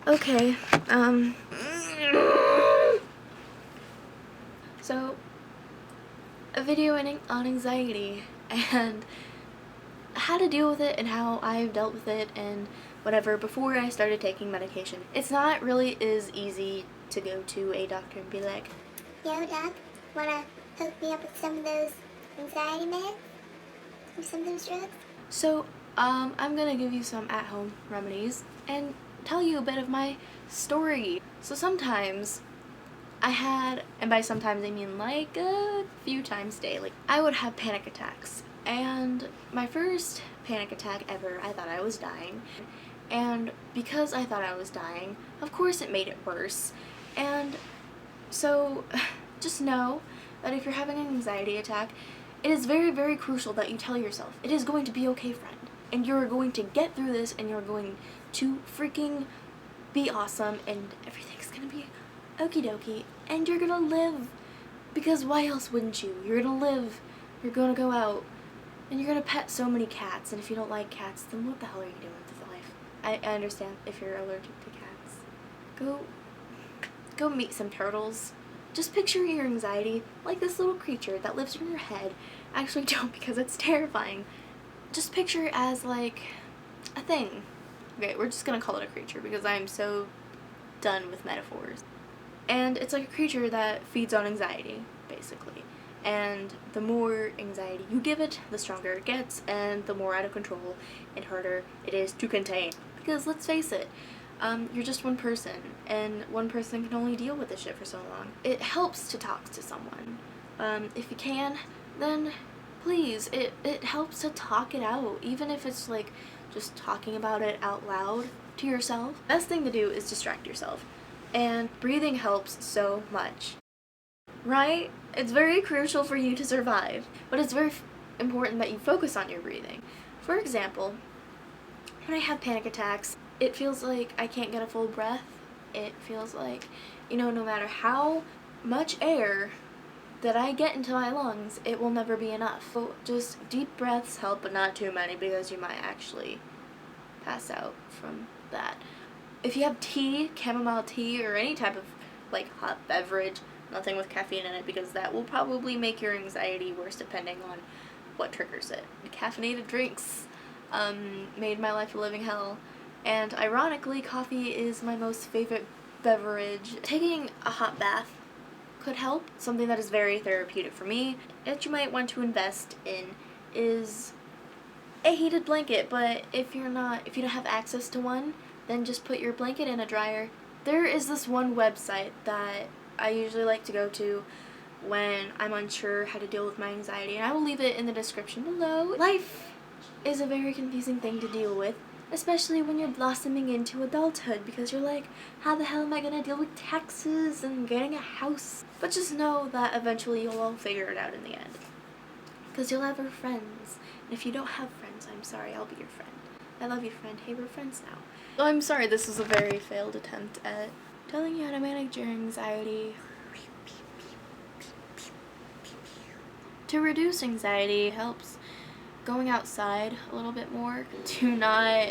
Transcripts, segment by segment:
Okay, so a video on anxiety and how to deal with it and how I've dealt with it and whatever before I started taking medication. It's not really as easy to go to a doctor and be like, Yo, Doc, wanna hook me up with some of those anxiety meds? Or some of those drugs? so I'm gonna give you some at-home remedies and tell you a bit of my story. So sometimes I had, and by sometimes I mean like a few times daily, I would have panic attacks. And my first panic attack ever, I thought I was dying. And because I thought I was dying, of course it made it worse. And so just know that if you're having an anxiety attack, it is very, very crucial that you tell yourself, it is going to be okay, friend. And you're going to get through this and you're going to freaking be awesome and everything's gonna be okie dokie and you're gonna live. Because why else wouldn't you? You're gonna live, you're gonna go out, and you're gonna pet so many cats, and if you don't like cats, then what the hell are you doing with life? I understand if you're allergic to cats. Go meet some turtles. Just picture your anxiety like this little creature that lives in your head. Actually don't, because it's terrifying. Just picture it as like a thing. Okay, we're just gonna call it a creature because I'm so done with metaphors. And it's like a creature that feeds on anxiety, basically. And the more anxiety you give it, the stronger it gets, and the more out of control and harder it is to contain. Because let's face it, you're just one person, and one person can only deal with this shit for so long. It helps to talk to someone. If you can, then please, it helps to talk it out, even if it's like just talking about it out loud to yourself. Best thing to do is distract yourself. And breathing helps so much. Right? It's very crucial for you to survive, but it's very important that you focus on your breathing. For example, when I have panic attacks, it feels like I can't get a full breath. It feels like, no matter how much air that I get into my lungs, it will never be enough. So just deep breaths help, but not too many because you might actually pass out from that. If you have tea, chamomile tea, or any type of like hot beverage, nothing with caffeine in it because that will probably make your anxiety worse depending on what triggers it. Caffeinated drinks made my life a living hell, and ironically, coffee is my most favorite beverage. Taking a hot bath could help. Something that is very therapeutic for me that you might want to invest in is a heated blanket, but if you don't have access to one, then just put your blanket in a dryer. There is this one website that I usually like to go to when I'm unsure how to deal with my anxiety, and I will leave it in the description below. Life is a very confusing thing to deal with, especially when you're blossoming into adulthood, because you're like, how the hell am I gonna deal with taxes and getting a house? But just know that eventually you'll all figure it out in the end. Because you'll have your friends, and if you don't have friends, I'm sorry, I'll be your friend. I love you, friend. Hey, we're friends now. So I'm sorry, this was a very failed attempt at telling you how to manage your anxiety. To reduce anxiety helps going outside a little bit more. Do not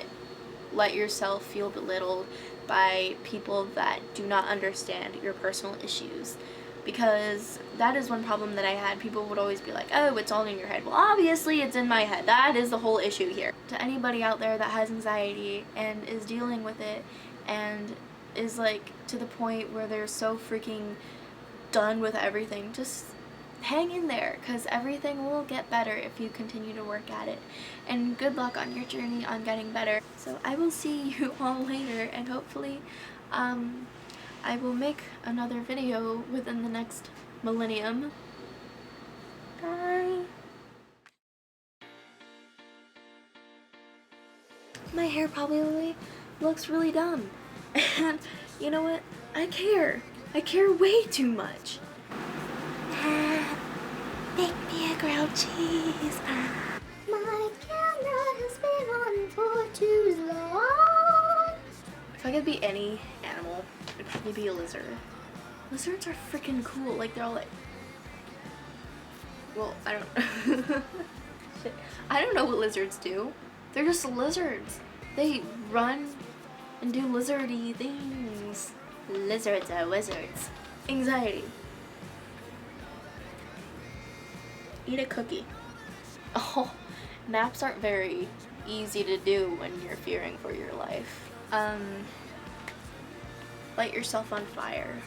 let yourself feel belittled by people that do not understand your personal issues. Because that is one problem that I had. People would always be like, oh, it's all in your head. Well, obviously it's in my head. That is the whole issue here. To anybody out there that has anxiety and is dealing with it and is like to the point where they're so freaking done with everything, just hang in there, because everything will get better if you continue to work at it. And good luck on your journey on getting better. So I will see you all later, and hopefully I will make another video within the next millennium. Bye. My hair probably looks really dumb. And you know what? I care. I care way too much. Make me a grilled cheese. My camera has been on for too long. If I could be any animal, it'd probably be a lizard. Lizards are freaking cool. Like, they're all like... Well, I don't... Shit. I don't know what lizards do. They're just lizards. They run and do lizardy things. Lizards are wizards. Anxiety. Eat a cookie. Oh, naps aren't very easy to do when you're fearing for your life. Light yourself on fire.